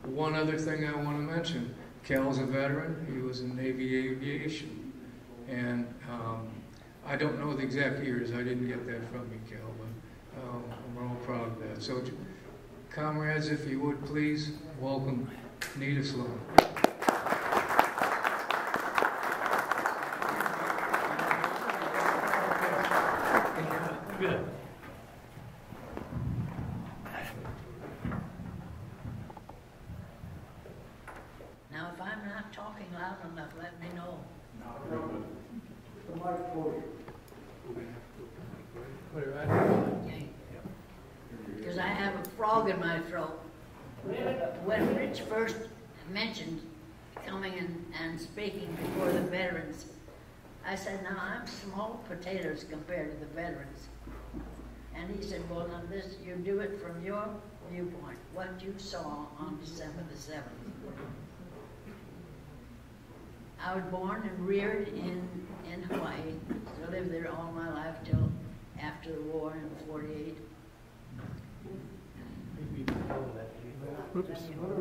One other thing I want to mention, Cal's a veteran. He was in Navy Aviation. And I don't know the exact years. I didn't get that from you, Cal, but I'm real proud of that. So, comrades, if you would please welcome Nita Sloma. Good. Now, if I'm not talking loud enough, let me know. The mic for you. Put it right here. Okay. Because I have a frog in my throat. When Rich first mentioned coming and speaking before the veterans, I said, now I'm small potatoes compared to the veterans. And he said, well, now this, you do it from your viewpoint, what you saw on December the 7th. I was born and reared in Hawaii, so lived there all my life till after the war in '48. Maybe you can hold that. Oops. Pull the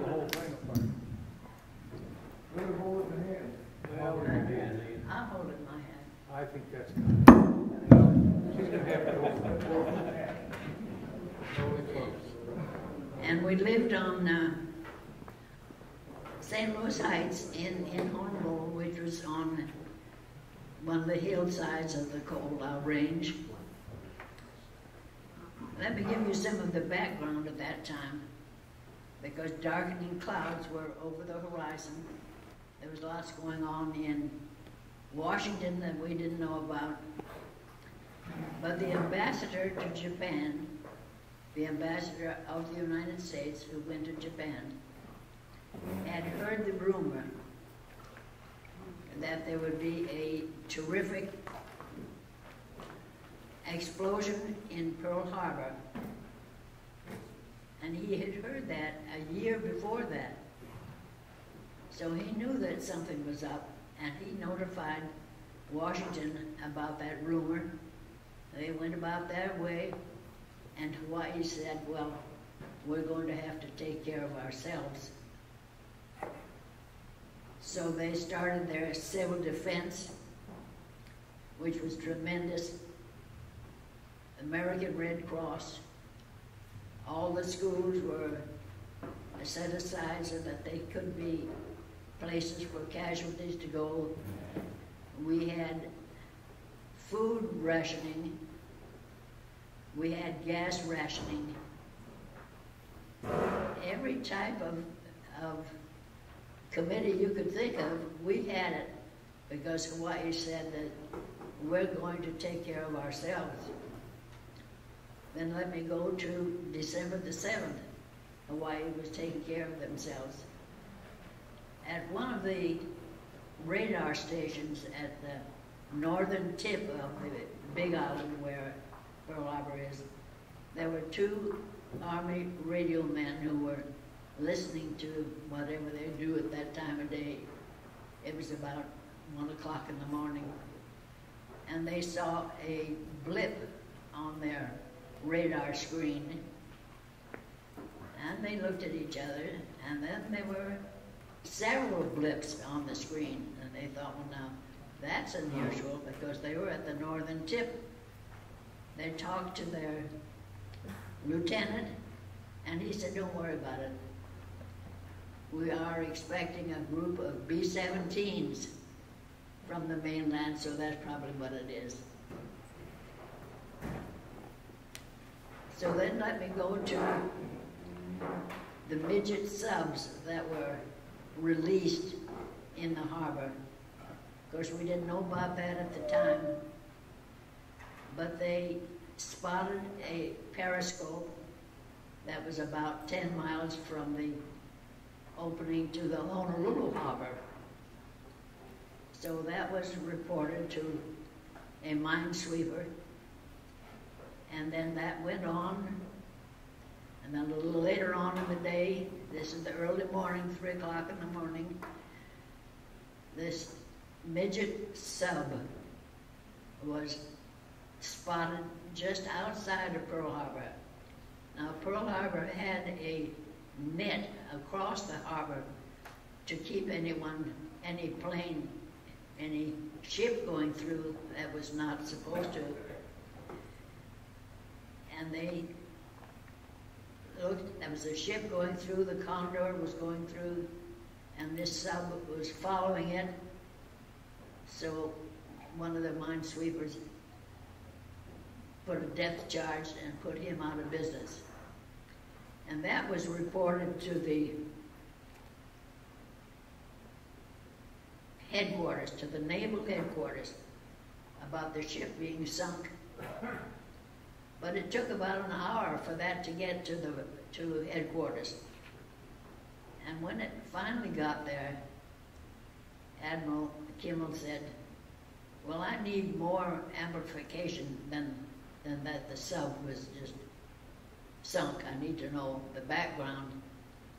whole thing apart. Let her hold it in the hand. Well, we're gonna do it. I'll hold it in my hand. I think that's good. She's gonna have to hold it. Really close. And we lived on St. Louis Heights in Honolulu, which was on one of the hillsides of the Ko'olau Range. Let me give you some of the background at that time, because darkening clouds were over the horizon. There was lots going on in Washington that we didn't know about. But the ambassador to Japan, the ambassador of the United States who went to Japan, had heard the rumor that there would be a terrific explosion in Pearl Harbor. And he had heard that a year before that. So he knew that something was up, and he notified Washington about that rumor. They went about their way, and Hawaii said, well, we're going to have to take care of ourselves. So they started their civil defense, which was tremendous. American Red Cross. All the schools were set aside so that they could be places for casualties to go. We had food rationing. We had gas rationing. Every type of committee you could think of, we had it, because Hawaii said that we're going to take care of ourselves. Then let me go to December the 7th. Hawaii was taking care of themselves. At one of the radar stations at the northern tip of the big island where Pearl Harbor is, there were two Army radio men who were listening to whatever they do at that time of day. It was about 1 o'clock in the morning. And they saw a blip on their radar screen. And they looked at each other, and then there were several blips on the screen. And they thought, well, now, that's unusual, because they were at the northern tip. They talked to their lieutenant, and he said, don't worry about it. We are expecting a group of B-17s from the mainland, so that's probably what it is. So then let me go to the midget subs that were released in the harbor. Of course, we didn't know about that at the time, but they spotted a periscope that was about 10 miles from the opening to the Honolulu harbor. So that was reported to a minesweeper, and then that went on, and then a little later on in the day, this is the early morning, 3 o'clock in the morning, this midget sub was spotted just outside of Pearl Harbor. Now, Pearl Harbor had a net across the harbor to keep any plane, any ship going through that was not supposed to. And they looked, there was a ship going through, the Condor was going through, and this sub was following it. So one of the minesweepers put a depth charge and put him out of business. And that was reported to the headquarters, to the naval headquarters, about the ship being sunk. But it took about an hour for that to get to headquarters. And when it finally got there, Admiral Kimmel said, well, I need more amplification than that the sub was just sunk. I need to know the background.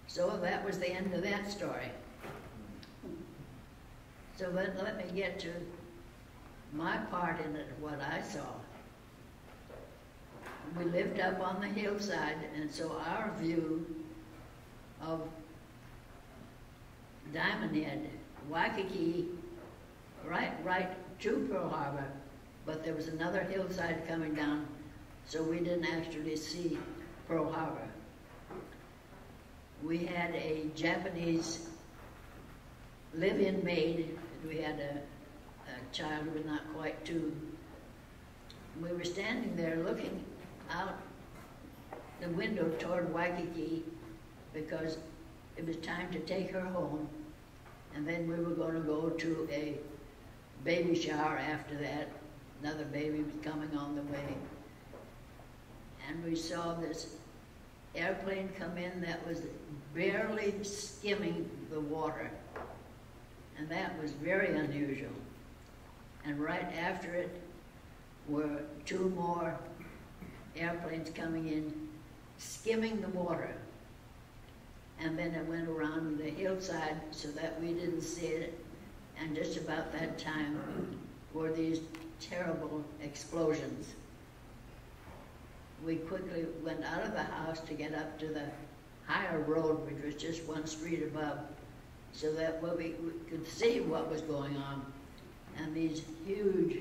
So that was the end of that story. So let me get to my part in it, what I saw. We lived up on the hillside, and so our view of Diamond Head, Waikiki, right to Pearl Harbor, but there was another hillside coming down, so we didn't actually see Pearl Harbor. We had a Japanese live-in maid. We had a child who was not quite 2. We were standing there looking out the window toward Waikiki because it was time to take her home, and then we were going to go to a baby shower after that. Another baby was coming on the way. And we saw this airplane come in that was barely skimming the water. And that was very unusual. And right after it were 2 more airplanes coming in, skimming the water. And then it went around the hillside so that we didn't see it. And just about that time were these terrible explosions. We quickly went out of the house to get up to the higher road, which was just 1 street above, so that we could see what was going on. And these huge,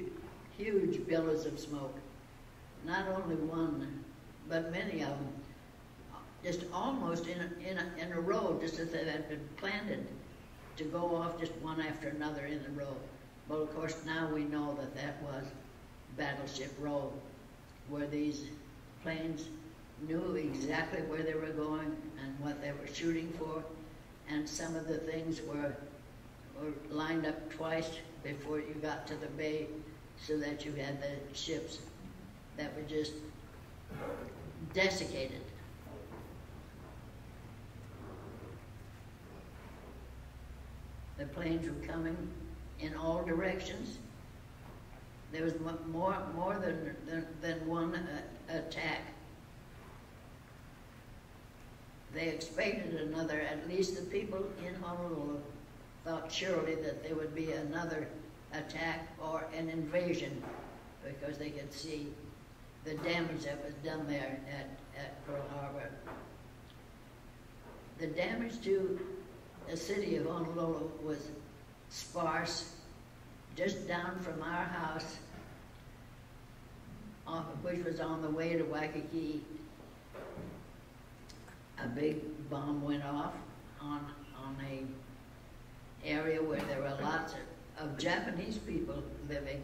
huge billows of smoke. Not only one, but many of them, just almost in a row, just as they had been planted to go off just one after another in a row. Well, of course, now we know that that was Battleship Row, where these planes knew exactly where they were going and what they were shooting for, and some of the things were lined up twice before you got to the bay, so that you had the ships that were just desiccated. The planes were coming in all directions. There was more than one attack. They expected another. At least the people in Honolulu thought surely that there would be another attack or an invasion, because they could see the damage that was done there at Pearl Harbor. The damage to the city of Honolulu was sparse. Just down from our house, which was on the way to Waikiki, a big bomb went off on a area where there were lots of Japanese people living,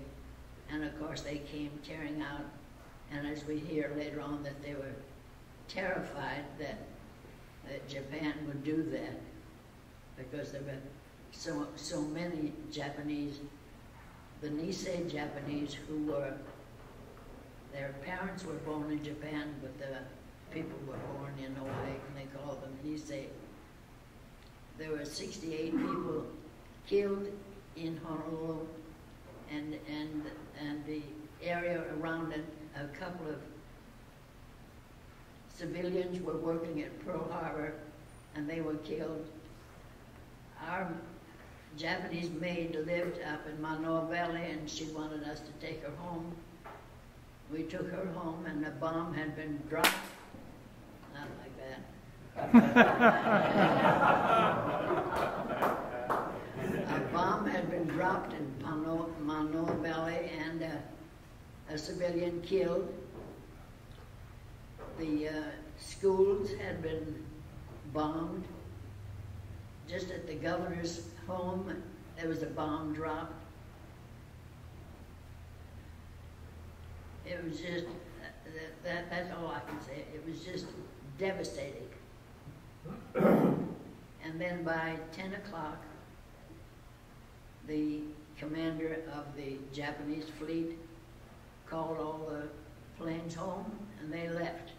and of course they came tearing out. And as we hear later on, that they were terrified that Japan would do that, because there were so many Japanese, the Nisei Japanese, who were, their parents were born in Japan, but the people were born in Hawaii, and they called them Nisei. There were 68 people killed in Honolulu, and the area around it, a couple of civilians were working at Pearl Harbor, and they were killed. Our Japanese maid lived up in Manoa Valley, and she wanted us to take her home. We took her home, and a bomb had been dropped not like that. A bomb had been dropped in Manoa Valley and a civilian killed. The schools had been bombed. Just at the governor's home, there was a bomb dropped. It was just, that's all I can say. It was just devastating. And then by 10 o'clock, the commander of the Japanese fleet called all the planes home, and they left.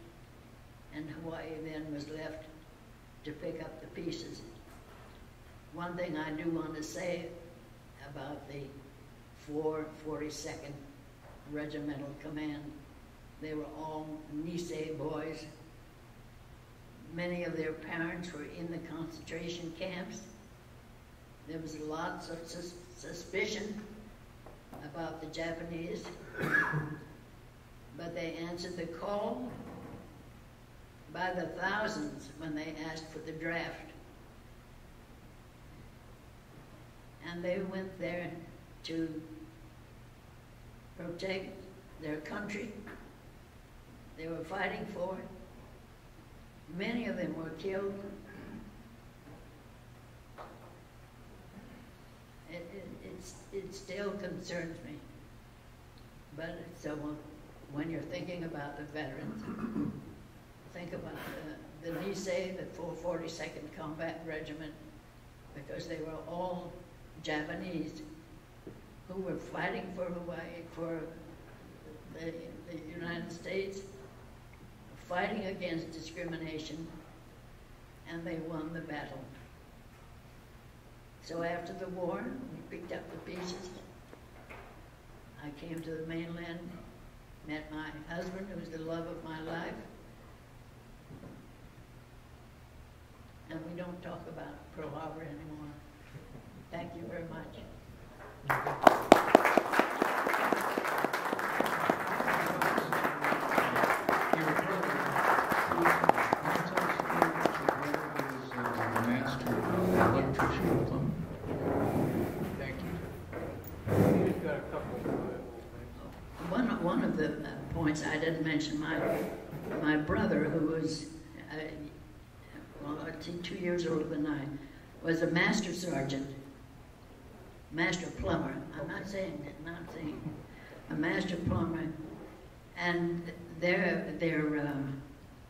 And Hawaii then was left to pick up the pieces. One thing I do want to say about the 442nd Regimental Command, they were all Nisei boys. Many of their parents were in the concentration camps. There was lots of suspicion about the Japanese, but they answered the call by the thousands when they asked for the draft. And they went there to protect their country. They were fighting for it. Many of them were killed. It still concerns me. But so when you're thinking about the veterans, think about the Nisei, the 442nd Combat Regiment, because they were all Japanese who were fighting for Hawaii, for the United States, fighting against discrimination, and they won the battle. So after the war, we picked up the pieces. I came to the mainland, met my husband, who was the love of my life, and we don't talk about Pearl Harbor anymore. Thank you very much. One of the points I didn't mention, my brother, who was 2 years older than I, was a master sergeant, master plumber. I'm not saying a master plumber, and their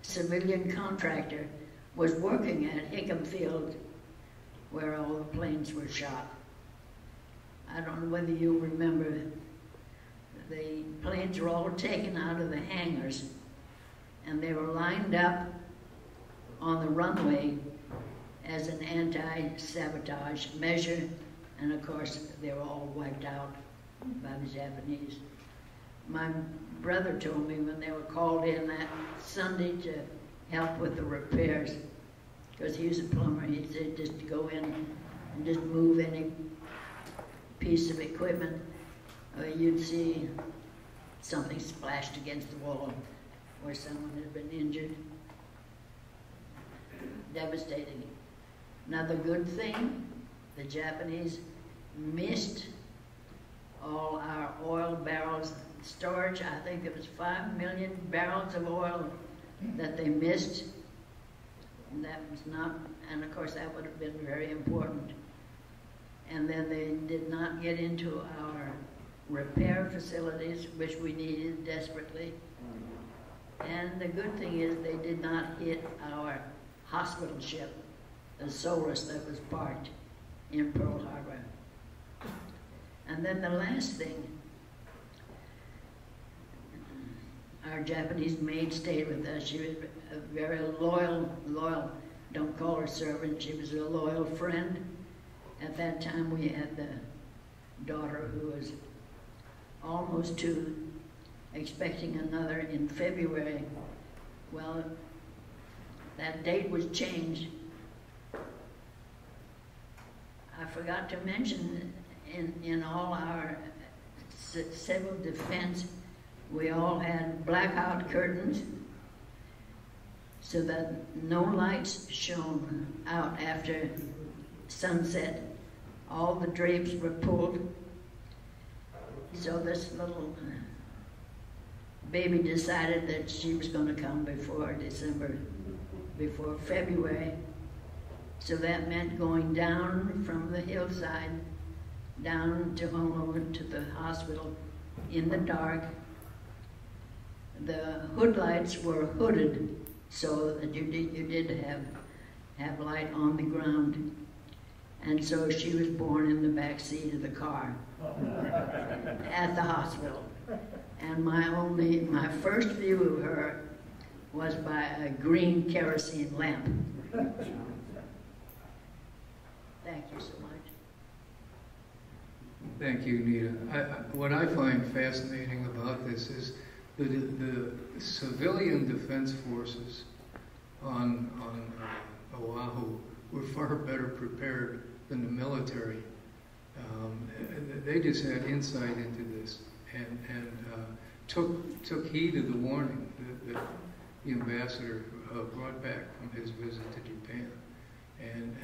civilian contractor was working at Hickam Field, where all the planes were shot. I don't know whether you remember. The planes were all taken out of the hangars, and they were lined up on the runway as an anti-sabotage measure, and of course they were all wiped out by the Japanese. My brother told me when they were called in that Sunday to help with the repairs, because he was a plumber, he said just to go in and just move any piece of equipment, you'd see something splashed against the wall where someone had been injured. Devastating. Another good thing, the Japanese missed all our oil barrels storage. I think it was 5 million barrels of oil that they missed. And that was not, and of course that would have been very important. And then they did not get into our repair facilities, which we needed desperately. And the good thing is they did not hit our hospital ship, the Solus, that was parked in Pearl Harbor. And then the last thing, our Japanese maid stayed with us. She was a very loyal, don't call her servant, she was a loyal friend. At that time we had the daughter who was almost 2, expecting another in February. Well, that date was changed. I forgot to mention in all our civil defense, we all had blackout curtains so that no lights shone out after sunset. All the drapes were pulled. So this little baby decided that she was going to come before February. So that meant going down from the hillside, down to Honolulu to the hospital in the dark. The hood lights were hooded so that you did have light on the ground. And so she was born in the back seat of the car at the hospital. And my first view of her was by a green kerosene lamp. Thank you so much. Thank you, Nita. What I find fascinating about this is the civilian defense forces on Oahu were far better prepared than the military. They just had insight into this and took heed of the warning that the ambassador brought back from his visit to Japan. And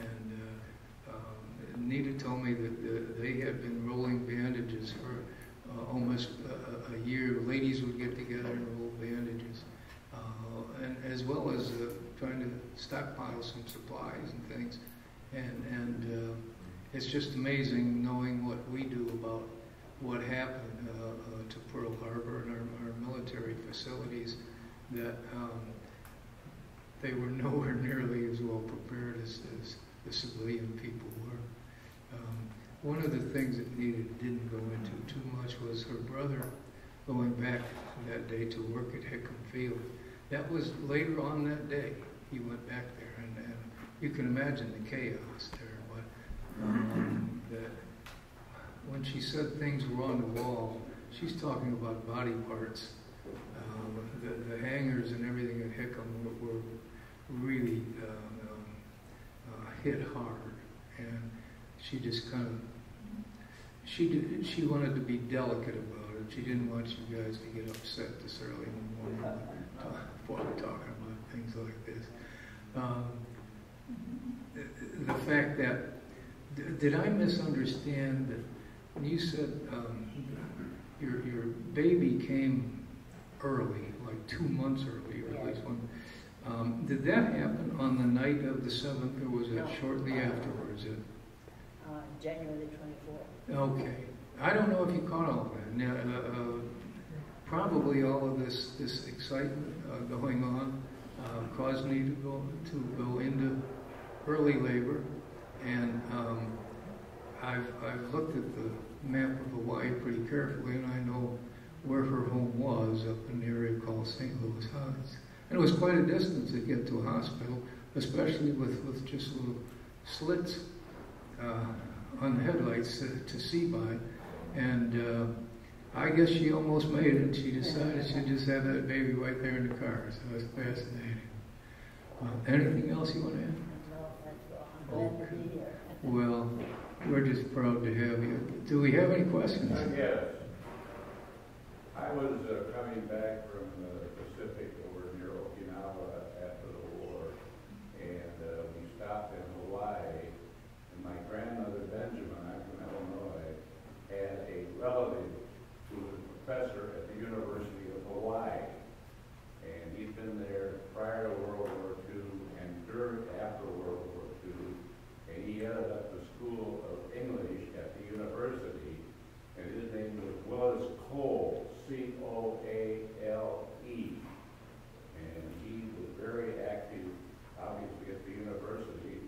Nita told me that they had been rolling bandages for almost a year. Ladies would get together and roll bandages, and as well as trying to stockpile some supplies and things. And it's just amazing knowing what we do about what happened to Pearl Harbor and our military facilities, that they were nowhere nearly as well prepared as the civilian people were. One of the things that Nita didn't go into too much was her brother going back that day to work at Hickam Field. That was later on that day. He went back there, and you can imagine the chaos there. But that when she said things were on the wall, she's talking about body parts. The hangars and everything at Hickam were really hit hard, and she just kind of she wanted to be delicate about it. She didn't want you guys to get upset this early in the morning while talking about things like this. The fact that, did I misunderstand that when you said your baby came early, like 2 months early, or at least one, did that happen on the night of the 7th, or was it shortly afterwards? January 24th. Okay. I don't know if you caught all of that. Now, probably all of this excitement going on caused me to go into early labor, and I've looked at the map of Hawaii pretty carefully, and I know where her home was, up in the area called St. Louis Heights. And it was quite a distance to get to a hospital, especially with just little slits on the headlights to see by. And I guess she almost made it. She decided she'd just have that baby right there in the car. So it's fascinating. Anything else you want to add? No, that's all. I'm glad to be here. Well, we're just proud to have you. Do we have any questions? Yes. I was coming back from the Pacific over near Okinawa after the war, and we stopped in Hawaii, and my grandmother Benjamin, I'm from Illinois, had a relative who was a professor at the University of Hawaii, and he'd been there prior to World War II and after World War II, and he headed up the School of English at the university, and his name was Willis Cole, C-O-A-L-E, and he was very active, obviously, at the university,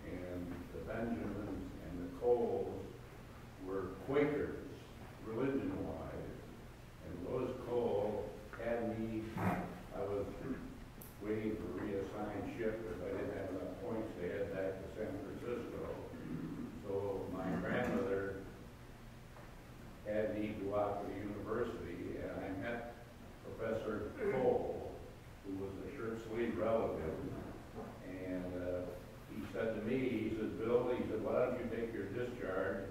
and the Benjamins and the Coles were Quakers, religion-wise, and Willis Cole had me, I was waiting for reassigned ship because I didn't have enough points to head back to San Francisco, so my grandmother had me go out to the university, and I met Professor Cole, who was a shirt sleeve relative, and he said to me, he said, Bill, he said, why don't you take your discharge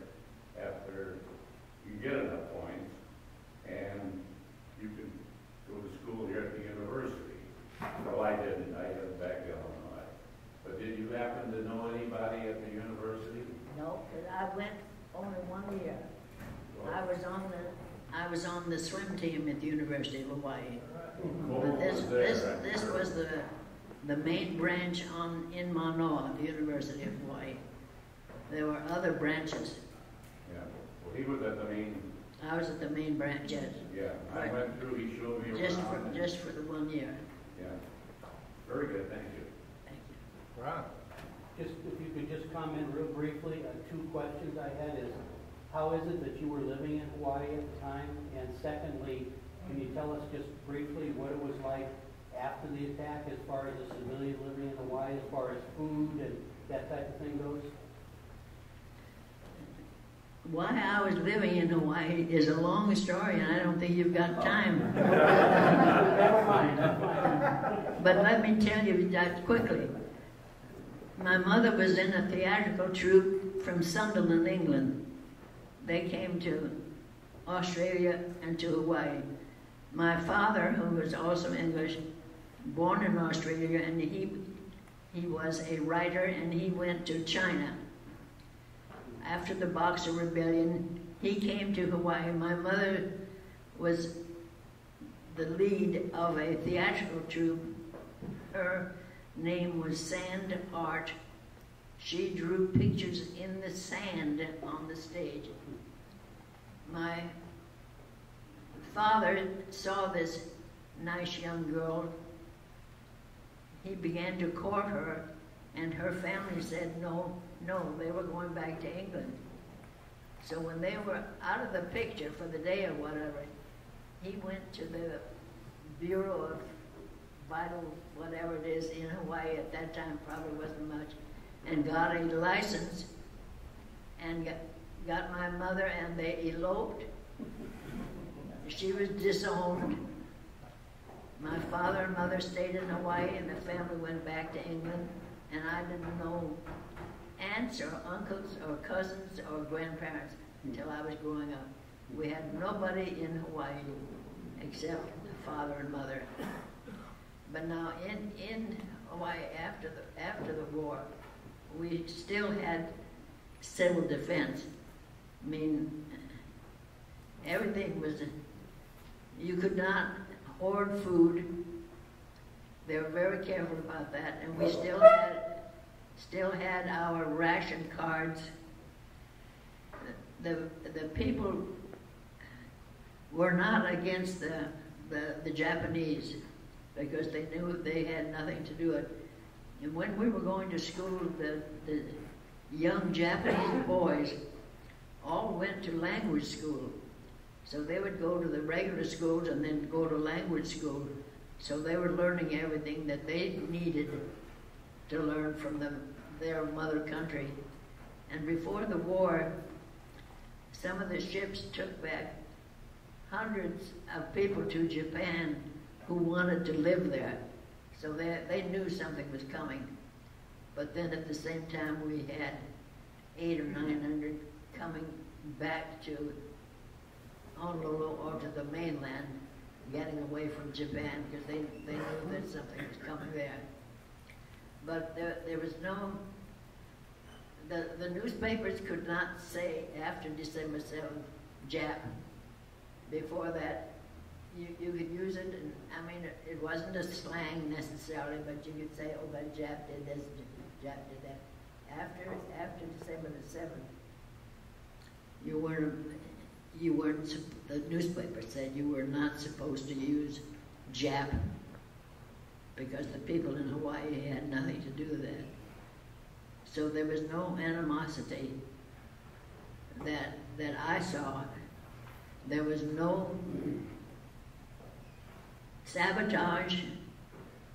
after you get enough points, and you can go to school here at the university. So I did. I had the swim team at the University of Hawaii. Cole But was there. this was the main branch in Manoa, the University of Hawaii. There were other branches. Yeah, well, he was at the main, I was at the main branch, yes. yeah, I Right. went through, he showed me Just around. and- just for the 1 year. Yeah, very good, thank you. Thank you. Ron? Just, if you could just comment real briefly, two questions I had is, how is it that you were living in Hawaii at the time? And secondly, can you tell us just briefly what it was like after the attack as far as a civilian living in Hawaii, as far as food and that type of thing goes? Why I was living in Hawaii is a long story, and I don't think you've got time. Never mind, that's fine. But let me tell you that quickly. My mother was in a theatrical troupe from Sunderland, England. They came to Australia and to Hawaii. My father, who was also English, born in Australia, and he was a writer, and he went to China. After the Boxer Rebellion, he came to Hawaii. My mother was the lead of a theatrical troupe. Her name was Sand Art. She drew pictures in the sand on the stage. My father saw this nice young girl. He began to court her, and her family said no, they were going back to England. So when they were out of the picture for the day or whatever, he went to the Bureau of Vital, whatever it is, in Hawaii at that time, probably wasn't much, and got a license, and got my mother, and they eloped. She was disowned. My father and mother stayed in Hawaii, and the family went back to England, and I didn't know aunts or uncles or cousins or grandparents until I was growing up. We had nobody in Hawaii except the father and mother. But now in Hawaii after the war, we still had civil defense. I mean, everything was, you could not hoard food. They were very careful about that, and we still had our ration cards. The people were not against the Japanese because they knew they had nothing to do it. And when we were going to school, the young Japanese boys all went to language school. So they would go to the regular schools and then go to language school. So they were learning everything that they needed to learn from their mother country. And before the war, some of the ships took back hundreds of people to Japan who wanted to live there. So they knew something was coming. But then at the same time, we had 800 or 900 coming back to Honolulu or to the mainland, getting away from Japan because they knew that something was coming there. But there was no, the newspapers could not say after December 7th, Jap. Before that, you could use it, and I mean, it wasn't a slang necessarily, but you could say, oh, that Jap did this, Jap did that. After December the 7th, you weren't, the newspaper said you were not supposed to use Jap because the people in Hawaii had nothing to do with that. So there was no animosity that I saw. There was no sabotage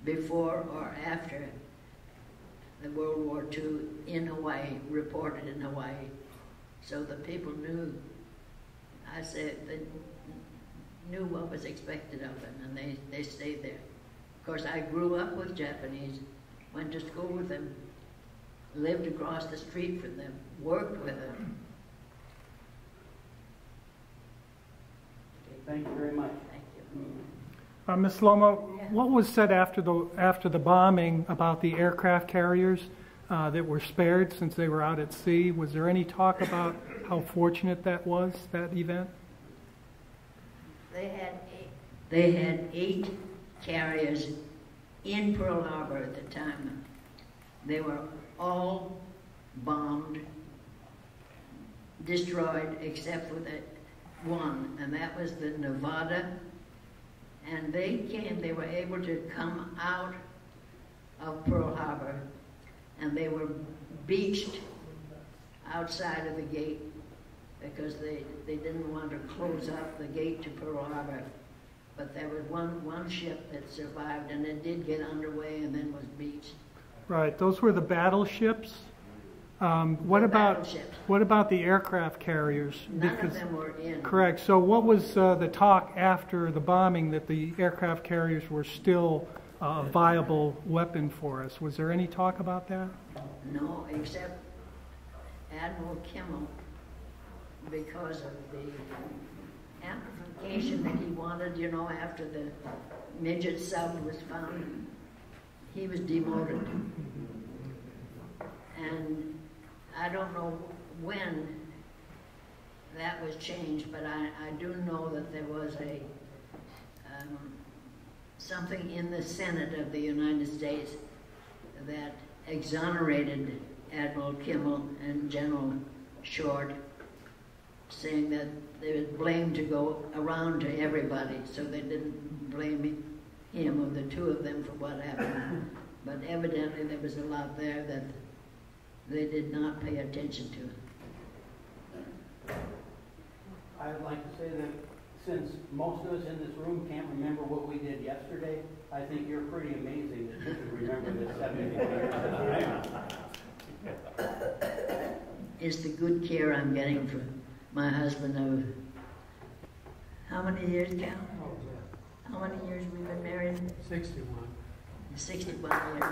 before or after the World War II in Hawaii, reported in Hawaii. So the people knew, I said, they knew what was expected of them, and they stayed there. Of course, I grew up with Japanese, went to school with them, lived across the street from them, worked with them. Okay, thank you very much. Thank you. Ms. Sloma, Yeah. what was said after the bombing about the aircraft carriers that were spared since they were out at sea? Was there any talk about how fortunate that was, that event? they had 8 carriers in Pearl Harbor at the time. They were all bombed, destroyed, except for the one, and that was the Nevada. And they were able to come out of Pearl Harbor, and they were beached outside of the gate because they didn't want to close up the gate to Pearl Harbor. But there was one ship that survived, and it did get underway and then was beached. Right, those were the battleships. What about the aircraft carriers? None of them were in. Correct. So what was the talk after the bombing that the aircraft carriers were still a viable weapon for us? Was there any talk about that? No, except Admiral Kimmel, because of the amplification that he wanted, you know, after the midget sub was found, he was demoted. And I don't know when that was changed, but I do know that there was something in the Senate of the United States that exonerated Admiral Kimmel and General Short, saying that there was blame to go around to everybody, so they didn't blame him or the two of them for what happened. But evidently there was a lot there that they did not pay attention to. I'd like to say that since most of us in this room can't remember what we did yesterday, I think you're pretty amazing that you can remember this 74 years. It's the good care I'm getting from my husband of how many years, Cal? How many years we've been married? 61. 61 years.